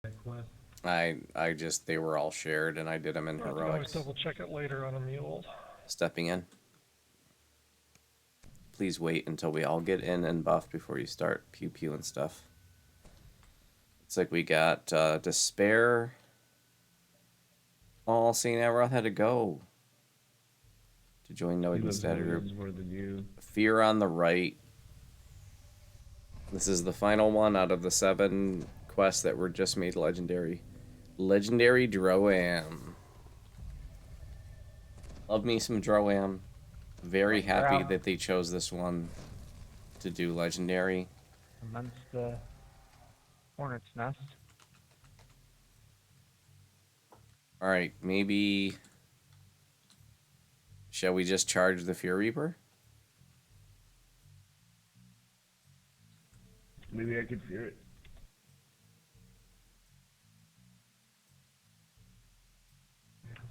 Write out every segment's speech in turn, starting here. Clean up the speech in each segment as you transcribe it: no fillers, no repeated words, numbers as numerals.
that quest? I just, they were all shared and I did them in I can always heroics. double check it later on a mule. Stepping in. Please wait until we all get in and buffed before you start pew pew and stuff. It's like we got Despair. Oh, St. Averroth had to go to join No He lives Status in Group. Williams more than you. Fear on the right. This is the final one out of the 7 quests that were just made legendary. Legendary Droaam. Love me some Droaam. Very happy that they chose this one to do legendary. Amongst the hornet's nest. Alright, maybe... Shall we just charge the Fear Reaper? Maybe I could fear it.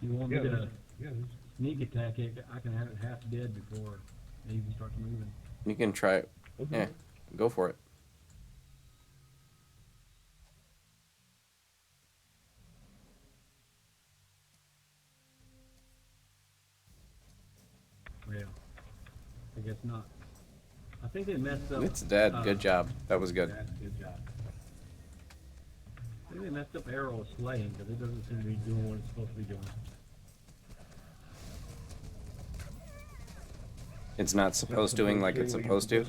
You want me to sneak attack it? I can have it half dead before it even starts moving. You can try it. Okay. Yeah, go for it. Yeah. I guess not. I think they messed up. It's dead. Good job. That was good. Good job. I think they messed up arrow slaying because it doesn't seem to be doing what it's supposed to be doing. It's not supposed doing like it's supposed to.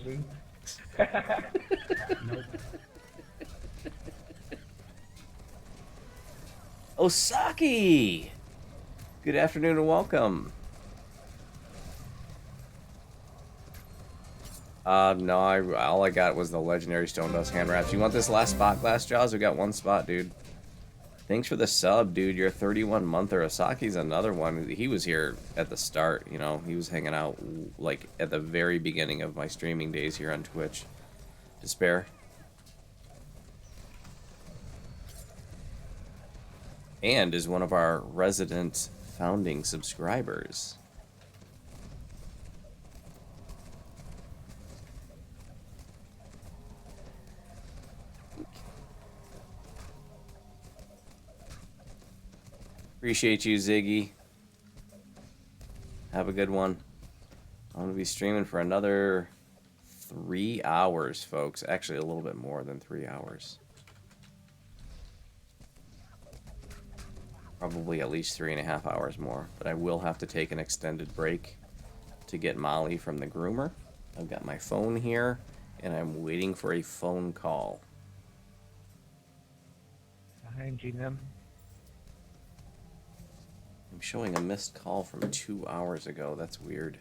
Nope. Osaki! Good afternoon and welcome. No, all I got was the legendary Stone Dust hand wraps. You want this last spot, Glass Jaws? We got one spot, dude. Thanks for the sub, dude. You're a 31-monther. Osaki's another one. He was here at the start, you know. He was hanging out, like, at the very beginning of my streaming days here on Twitch. Despair. And is one of our resident founding subscribers. Appreciate you, Ziggy. Have a good one. I'm going to be streaming for another 3 hours, folks. Actually, a little bit more than 3 hours. Probably at least 3.5 hours more. But I will have to take an extended break to get Molly from the groomer. I've got my phone here, and I'm waiting for a phone call. Behind you, them. I'm showing a missed call from 2 hours ago. That's weird.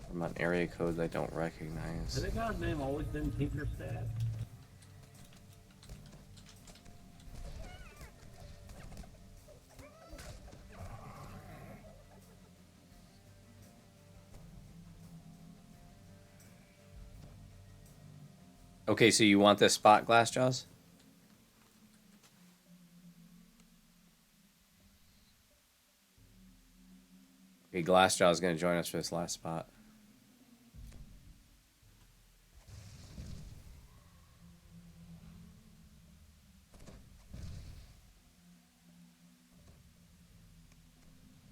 From an area code I don't recognize. Has that guy's name always been Tinkerstad? Okay, so you want this spot, Glass Jaws? Okay, Glassjaw is going to join us for this last spot.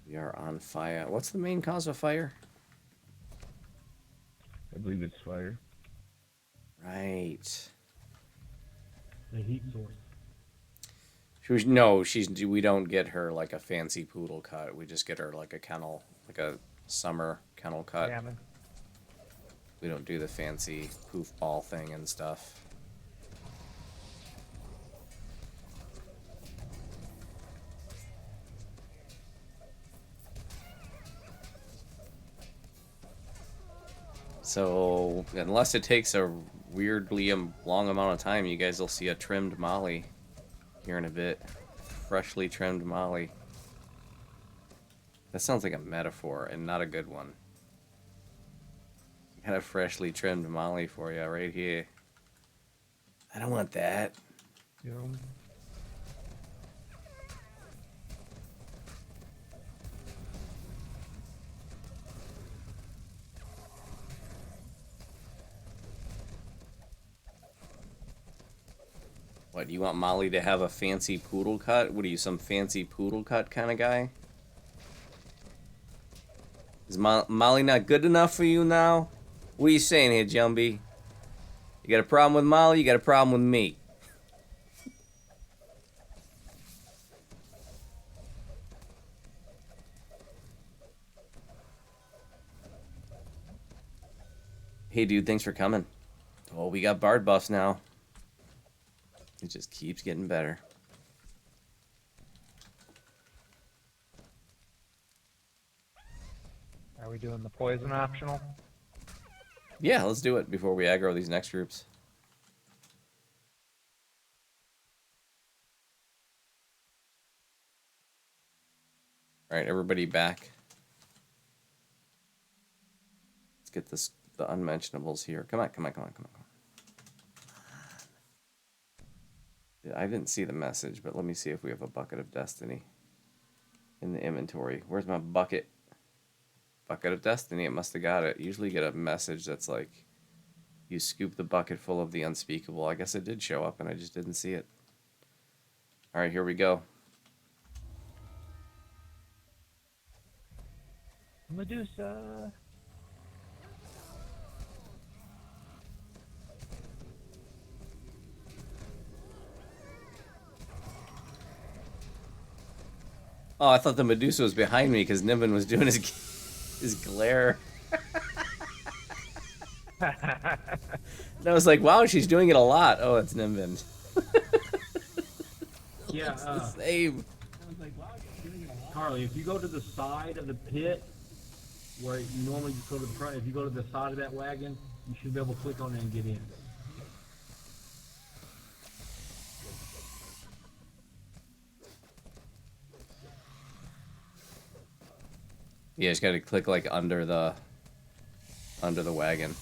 We are on fire. What's the main cause of fire? I believe it's fire. Right. The heat source. We don't get her like a fancy poodle cut. We just get her like a kennel, like a summer kennel cut. Jamming. We don't do the fancy poof ball thing and stuff. So, unless it takes a weirdly long amount of time, you guys will see a trimmed Molly here in a bit. Freshly trimmed Molly. That sounds like a metaphor and not a good one. Got a freshly trimmed Molly for you right here. I don't want that. You know, What, you want Molly to have a fancy poodle cut? What are you, some fancy poodle cut kind of guy? Is Molly not good enough for you now? What are you saying here, Jumbie? You got a problem with Molly? You got a problem with me? Hey, dude, thanks for coming. Oh, we got Bard buffs now. It just keeps getting better. Are we doing the poison optional? Yeah, let's do it before we aggro these next groups. Alright, everybody back. Let's get the unmentionables here. Come on. I didn't see the message, but let me see if we have a bucket of destiny in the inventory. Where's my bucket? Bucket of destiny. It must have got it. Usually you get a message that's like, you scoop the bucket full of the unspeakable. I guess it did show up and I just didn't see it. Alright, here we go. Medusa. Oh, I thought the Medusa was behind me because Nimbin was doing his glare. And I was like, wow, she's doing it a lot. Oh, it's Nimbin. Yeah, It's the same. Carly, if you go to the side of the pit, where you normally just go to the front, if you go to the side of that wagon, you should be able to click on it and get in. Yeah, just gotta click like under the wagon.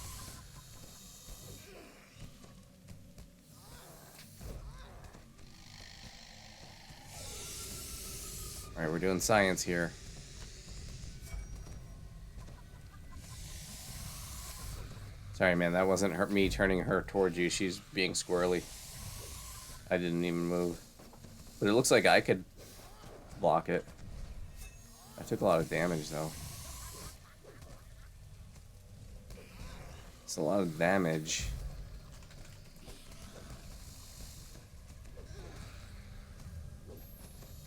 Alright, we're doing science here. Sorry, man, that wasn't me turning her towards you. She's being squirrely. I didn't even move. But it looks like I could block it. I took a lot of damage, though. It's a lot of damage.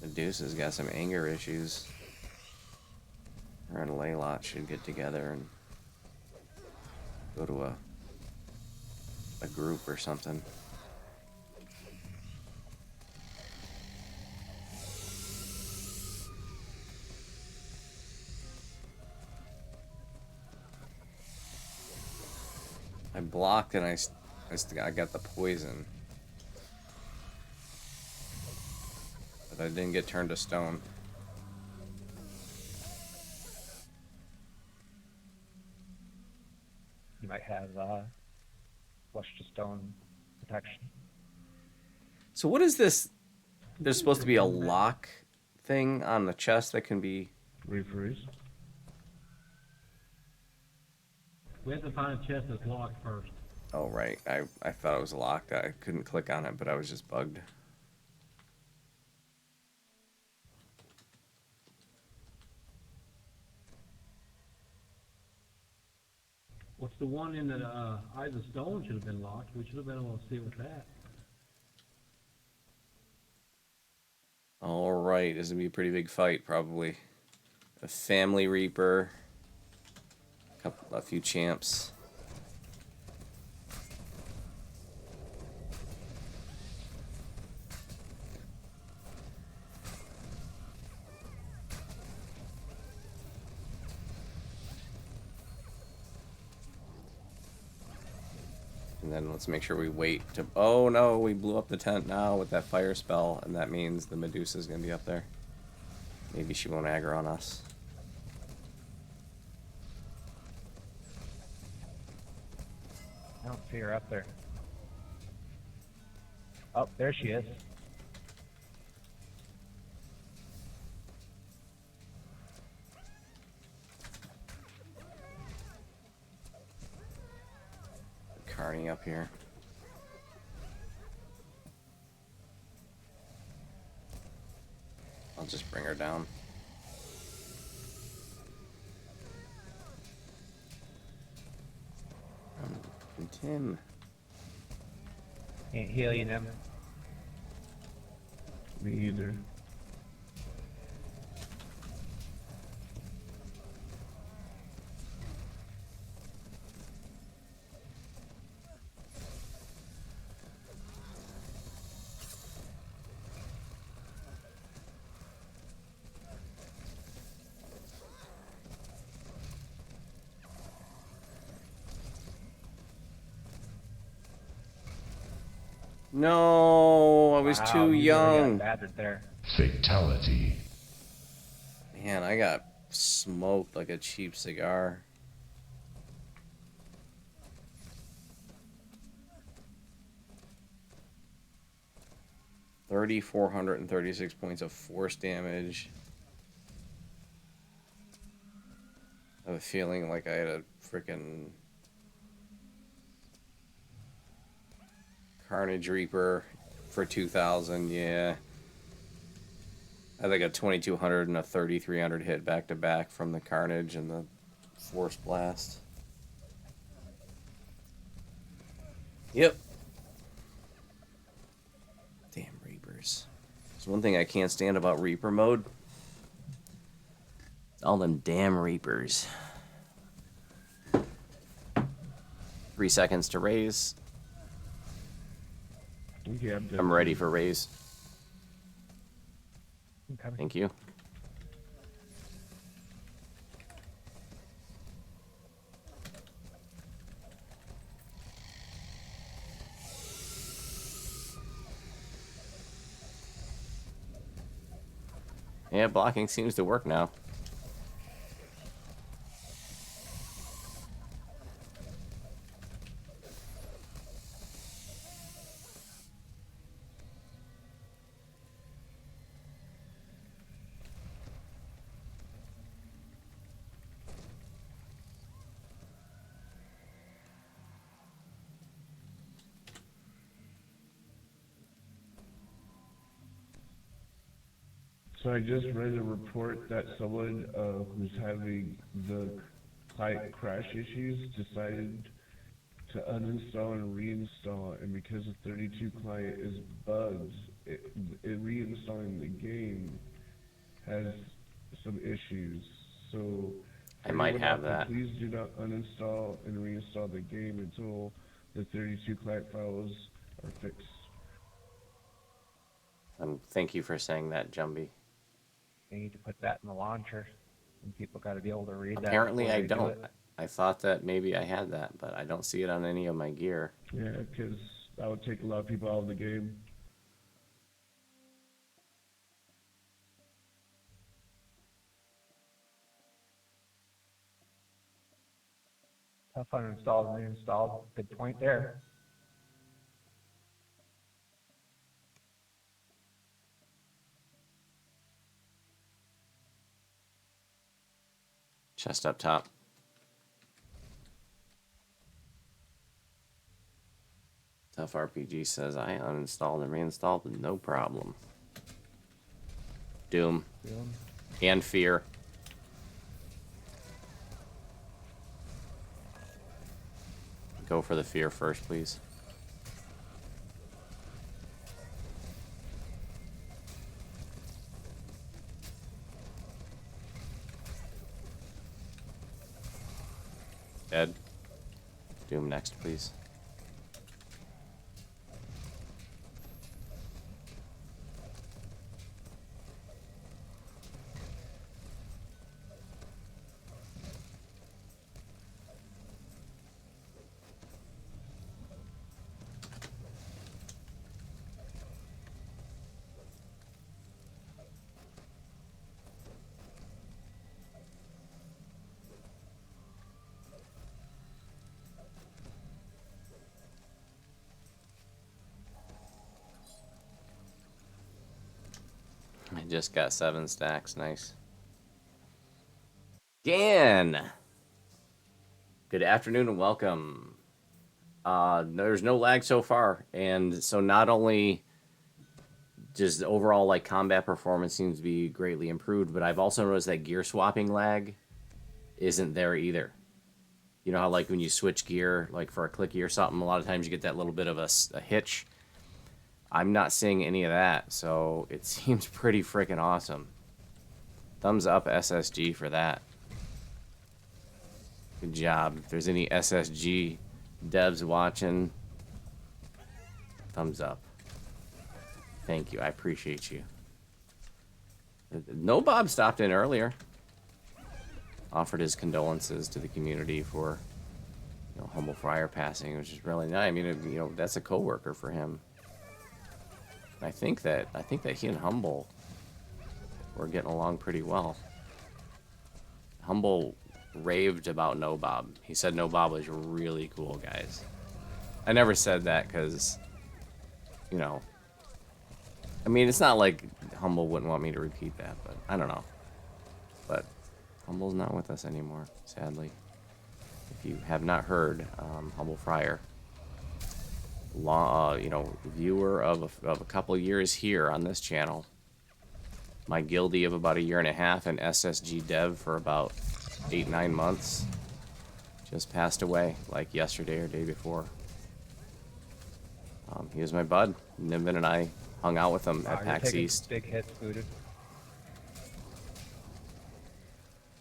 Medusa's got some anger issues. Her and Laylot should get together and go to a group or something. I blocked and I got the poison. But I didn't get turned to stone. You might have flush to stone protection. So what is this? There's supposed to be a lock thing on the chest that can be... Refreeze. We have to find a chest that's locked first. Oh, right. I thought it was locked. I couldn't click on it, but I was just bugged. What's the one in the Eyes of Stone should have been locked. We should have been able to see it with that. All right. This is going to be a pretty big fight, probably. A Family Reaper. A few champs. And then let's make sure we wait to... Oh no, we blew up the tent now with that fire spell, and that means the Medusa's gonna be up there. Maybe she won't aggro on us. I don't see her up there. Oh, there she is. Carney up here. fire down. Tim. Ain't healing him. Me either. No, I was Wow, too you really young. got battered there. Fatality. Man, I got smoked like a cheap cigar. $3,436 points of force damage. I have a feeling like I had a freaking Carnage Reaper for 2,000. Yeah. I had like a 2,200 and a 3,300 hit back to back from the Carnage and the Force Blast. Yep. Damn Reapers. There's one thing I can't stand about Reaper mode. All them damn Reapers. 3 seconds to raise. Okay, I'm ready for raise. Okay. Thank you. Yeah, blocking seems to work now. So I just read a report that someone who's having the client crash issues decided to uninstall and reinstall, and because the 32 client is bugged, it reinstalling the game has some issues. So I might everyone have out there, that. please do not uninstall and reinstall the game until the 32 client files are fixed. Thank you for saying that, Jumbie. You need to put that in the launcher. And people got to be able to read that. Apparently before I they do don't. it. I thought that maybe I had that, but I don't see it on any of my gear. Yeah, because that would take a lot of people out of the game. Tough uninstalled and reinstalled. Good point there. Chest up top. Tough RPG says I uninstalled and reinstalled with no problem. Doom. And Fear. Go for the Fear first, please. Dead. Doom next, please. I just got 7 stacks. Nice. Gan! Good afternoon and welcome. There's no lag so far. And so not only just overall like combat performance seems to be greatly improved. But I've also noticed that gear swapping lag isn't there either. You know how like when you switch gear, like for a clicky or something, a lot of times you get that little bit of a hitch. I'm not seeing any of that, so it seems pretty freaking awesome. Thumbs up SSG for that. Good job. If there's any SSG devs watching, thumbs up. Thank you. I appreciate you. No Bob stopped in earlier. Offered his condolences to the community for, you know, Humble Friar passing, which is really nice. I mean, you know, that's a coworker for him. I think that he and Humble were getting along pretty well. Humble raved about No Bob. He said No Bob was really cool, guys. I never said that because, you know, I mean, it's not like Humble wouldn't want me to repeat that, but I don't know. But Humble's not with us anymore, sadly. If you have not heard, Humble Friar, you know, viewer of a couple years here on this channel, my guildie of about 1.5 years, and SSG dev for about 8-9 months, just passed away like yesterday or day before. He was my bud. Nimbin and I hung out with him at PAX East. Big hits, booted.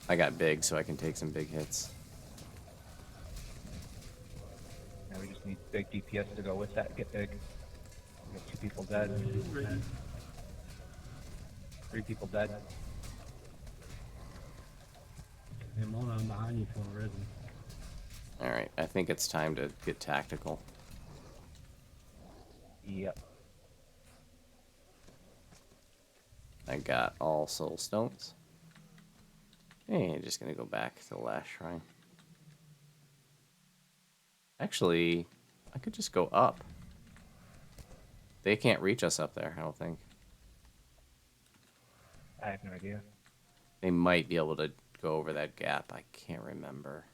I got big, so I can take some big hits. Now we just need big DPS to go with that. Get big. We got 2 people dead. 3 people dead. Hey, Mona, I'm behind you for a reason. Alright, I think it's time to get tactical. Yep. I got all soul stones. Hey, just gonna go back to the last shrine. Actually, I could just go up. They can't reach us up there, I don't think. I have no idea. They might be able to go over that gap. I can't remember.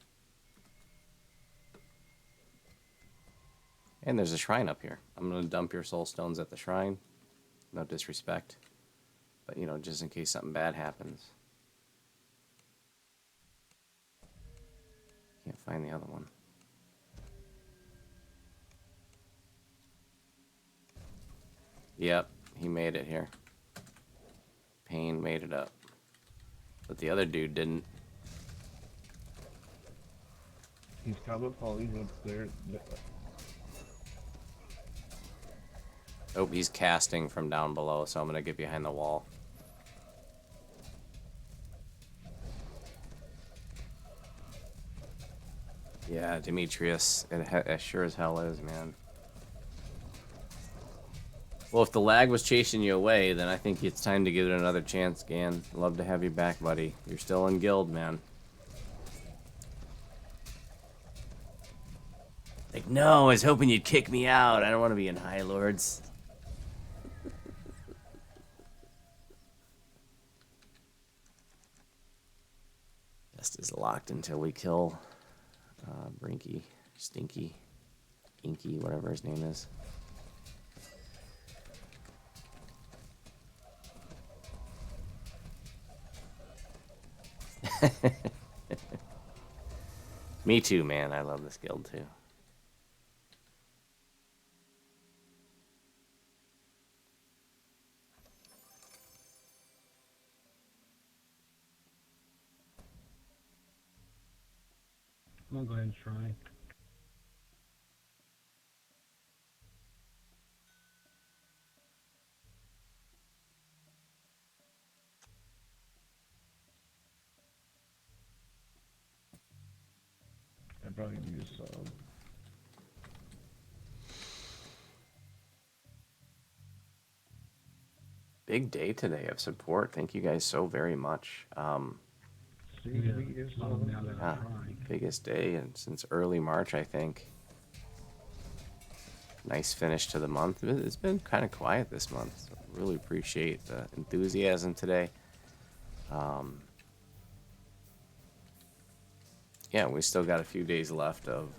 And there's a shrine up here. I'm going to dump your soul stones at the shrine. No disrespect. But, you know, just in case something bad happens. Can't find the other one. Yep, he made it here. Payne made it up. But the other dude didn't. He's coming, Paulie's up there. Oh, he's casting from down below, so I'm going to get behind the wall. Yeah, Demetrius, it sure as hell is, man. Well, if the lag was chasing you away, then I think it's time to give it another chance, Gan. Love to have you back, buddy. You're still in guild, man. Like, no, I was hoping you'd kick me out. I don't want to be in High Lords. Just is locked until we kill Brinky, Stinky, Inky, whatever his name is. Me too, man. I love this guild too. I'm gonna go ahead and try. I probably need a sub. Big day today of support. Thank you guys so very much. See, Yeah, we get now some. that I'm trying. Biggest day and since early March, I think. Nice finish to the month. It's been kind of quiet this month. So really appreciate the enthusiasm today. Yeah, we still got a few days left of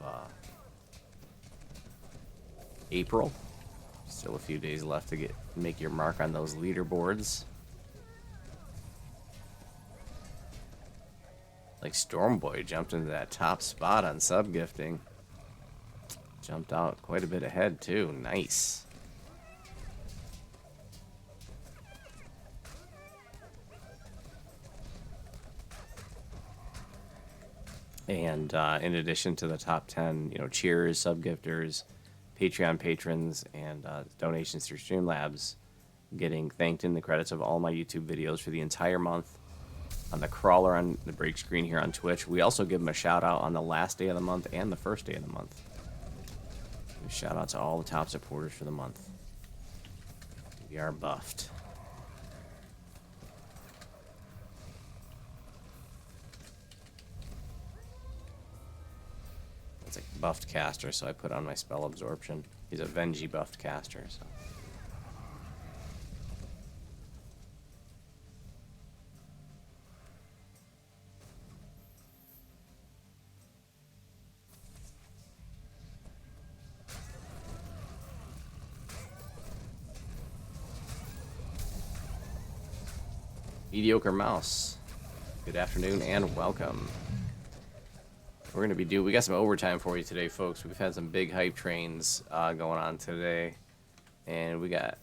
April. Still a few days left to make your mark on those leaderboards. Like Stormboy jumped into that top spot on sub gifting. Jumped out quite a bit ahead too. Nice. And in addition to the top 10, you know, cheers, sub gifters, Patreon patrons, and donations through Streamlabs, getting thanked in the credits of all my YouTube videos for the entire month. On the crawler on the break screen here on Twitch. We also give them a shout out on the last day of the month and the first day of the month. Shout out to all the top supporters for the month. We are buffed. It's a buffed caster, so I put on my spell absorption. He's a Venji buffed caster, so. Mediocre Mouse. Good afternoon and welcome. We're going to be we got some overtime for you today, folks. We've had some big hype trains going on today. And we got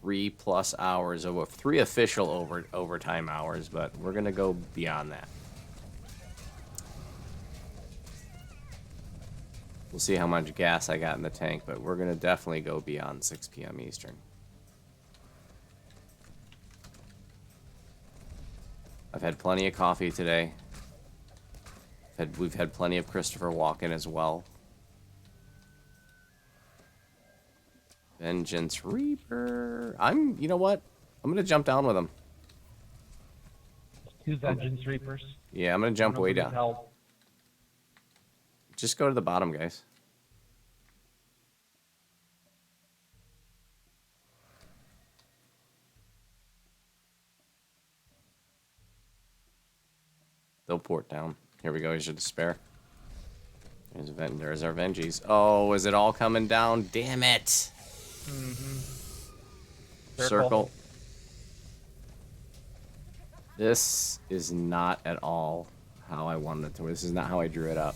3+ hours, over 3 official overtime hours, but we're going to go beyond that. We'll see how much gas I got in the tank, but we're going to definitely go beyond 6 p.m. Eastern. I've had plenty of coffee today. We've had plenty of Christopher Walken as well. Vengeance Reaper. You know what? I'm gonna jump down with him. 2 Vengeance Reapers. Yeah, I'm gonna jump way down. Help. Just go to the bottom, guys. They'll port down. Here we go. Here's your despair. There's our Vengees. Oh, is it all coming down? Damn it! Circle. This is not at all how I wanted it to. This is not how I drew it up.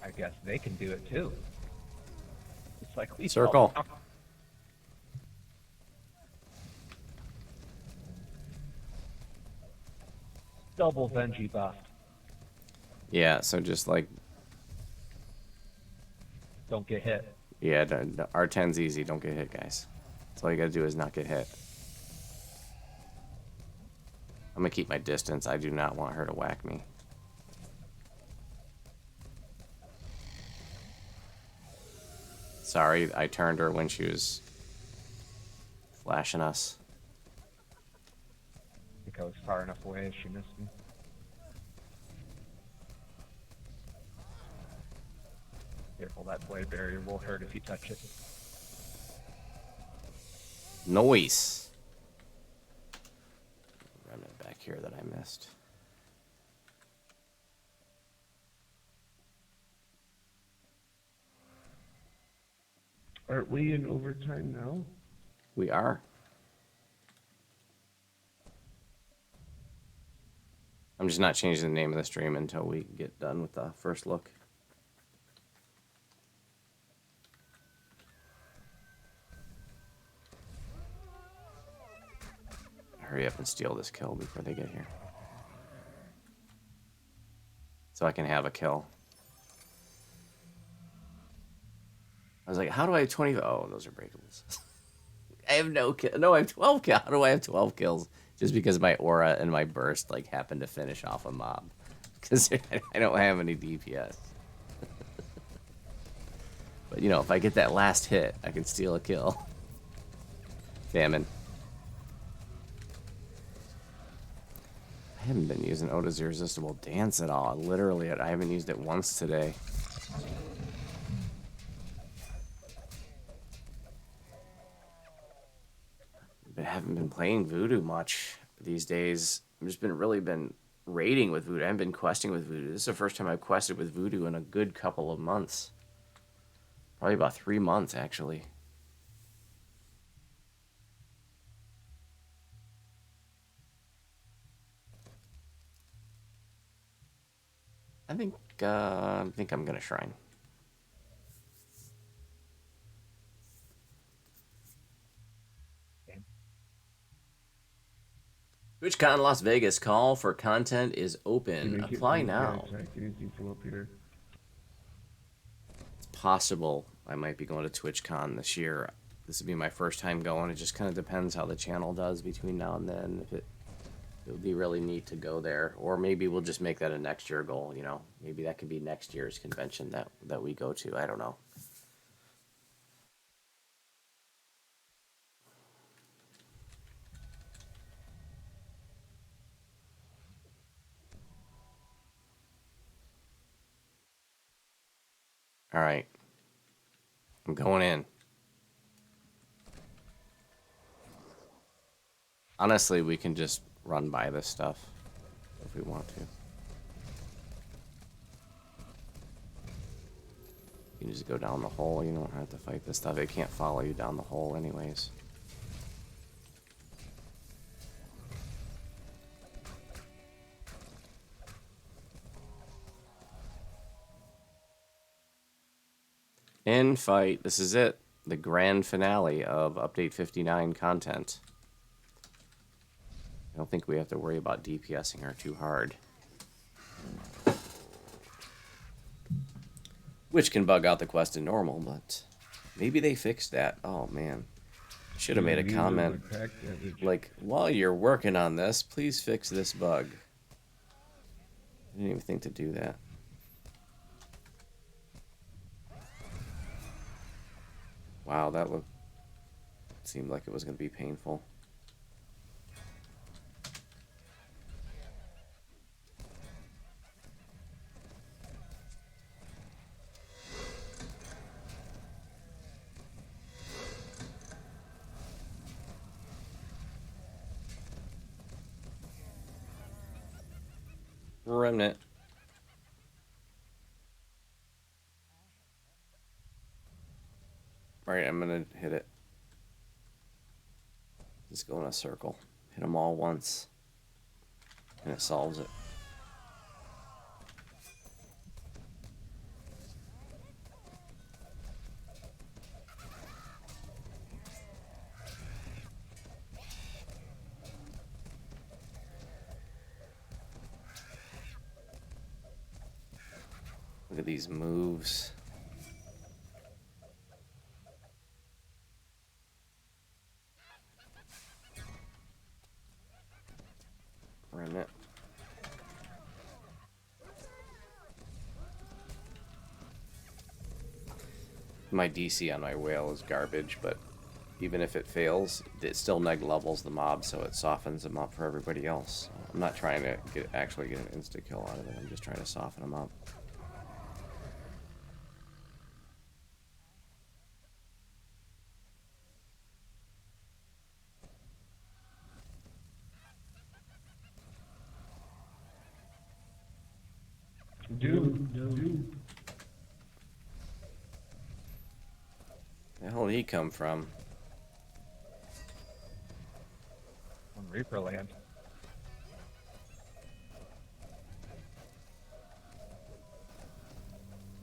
I guess they can do it too. It's like we Circle. Double Venji buff. Yeah, so just like, Don't get hit. yeah, the R10's easy. Don't get hit, guys. That's all you gotta do is not get hit. I'm gonna keep my distance. I do not want her to whack me. Sorry, I turned her when she was flashing us. I think I was far enough away. She missed me. Careful, that blade barrier will hurt if you touch it. Noise. Remnant back here that I missed. Aren't we in overtime now? We are. I'm just not changing the name of the stream until we get done with the first look. Hurry up and steal this kill before they get here. So I can have a kill. I was like, how do I have 20? Oh, those are breakables. I have no kill. No, I have 12 kills. How do I have 12 kills? Just because my aura and my burst like happened to finish off a mob. Because I don't have any DPS. But you know, if I get that last hit, I can steal a kill. Famine. I haven't been using Oda's Irresistible Dance at all. Literally, I haven't used it once today. I haven't been playing Voodoo much these days. I've just been raiding with Voodoo. I haven't been questing with Voodoo. This is the first time I've quested with Voodoo in a good couple of months. Probably about 3 months, actually. I think I'm gonna shrine. TwitchCon Las Vegas call for content is open. Apply now. Anything from up here? It's possible I might be going to TwitchCon this year. This would be my first time going. It just kind of depends how the channel does between now and then. If it would be really neat to go there, or maybe we'll just make that a next year goal. You know, maybe that could be next year's convention that we go to. I don't know. All right, I'm going in. Honestly, we can just run by this stuff if we want to. You just go down the hole. You don't have to fight this stuff. It can't follow you down the hole anyways. In fight. This is it. The grand finale of Update 59 content. I don't think we have to worry about DPSing her too hard. Which can bug out the quest in normal, but maybe they fixed that. Oh, man. Should have made a comment. Like, while you're working on this, please fix this bug. I didn't even think to do that. Wow, that seemed like it was going to be painful. Remnant. Alright, I'm gonna hit it. Just go in a circle. Hit them all once. And it solves it. Look at these moves. Remnant. My DC on my whale is garbage, but even if it fails, it still neg levels the mob, so it softens them up for everybody else. I'm not trying to actually get an insta kill out of it. I'm just trying to soften them up. Dude. Where the hell did he come from? On Reaper land.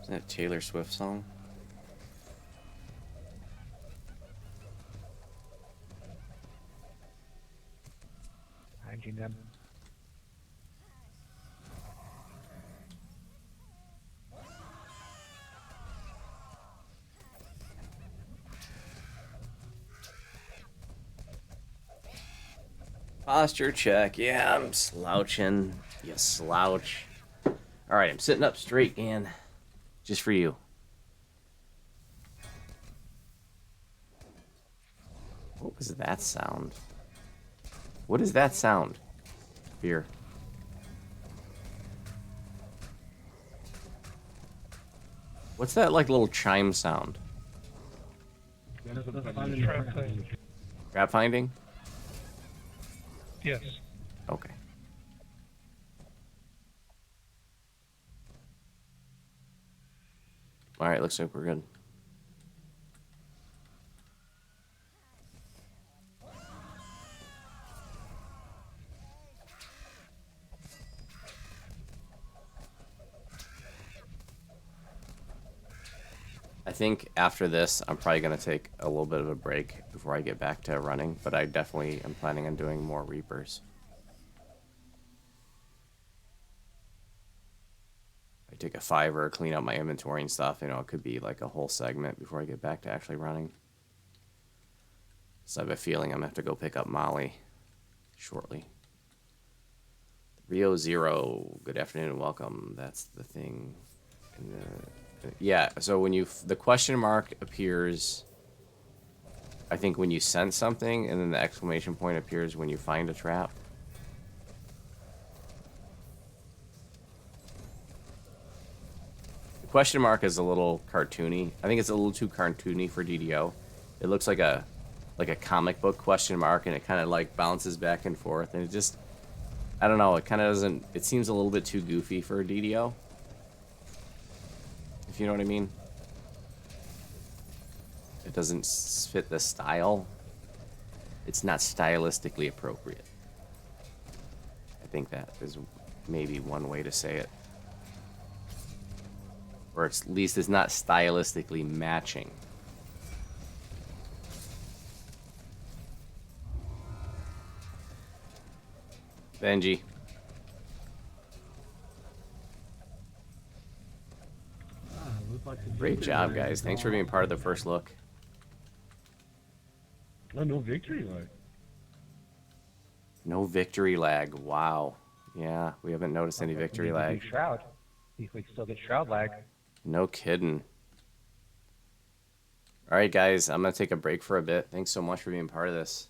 Isn't that a Taylor Swift song? Hygiene them. Posture check. Yeah, I'm slouching. You slouch. Alright, I'm sitting up straight, Gan. Just for you. What was that sound? What is that sound? Here. What's that, like, little chime sound? Trap thing. Trap finding? Yes. Okay. Alright, looks like we're good. I think after this, I'm probably going to take a little bit of a break before I get back to running, but I definitely am planning on doing more Reapers. I take a 5 clean out my inventory and stuff, you know, it could be like a whole segment before I get back to actually running. So I have a feeling I'm going to have to go pick up Molly shortly. Rio Zero, good afternoon and welcome. That's the thing. Yeah, so when the question mark appears, I think when you sense something, and then the exclamation point appears when you find a trap. The question mark is a little cartoony. I think it's a little too cartoony for DDO. It looks like a comic book question mark, and it kind of like bounces back and forth, and it just, I don't know, it kind of doesn't, it seems a little bit too goofy for a DDO. If you know what I mean. It doesn't fit the style. It's not stylistically appropriate. I think that is maybe one way to say it. Or at least it's not stylistically matching. Benji. Looks like the Great victory job, line guys. is Thanks for on. being part of the first look. Oh, no victory lag. No victory lag. Wow. Yeah, we haven't noticed any Okay, we victory need to do lag. Shroud. See if we can still get Shroud lag. No kidding. All right, guys, I'm going to take a break for a bit. Thanks so much for being part of this.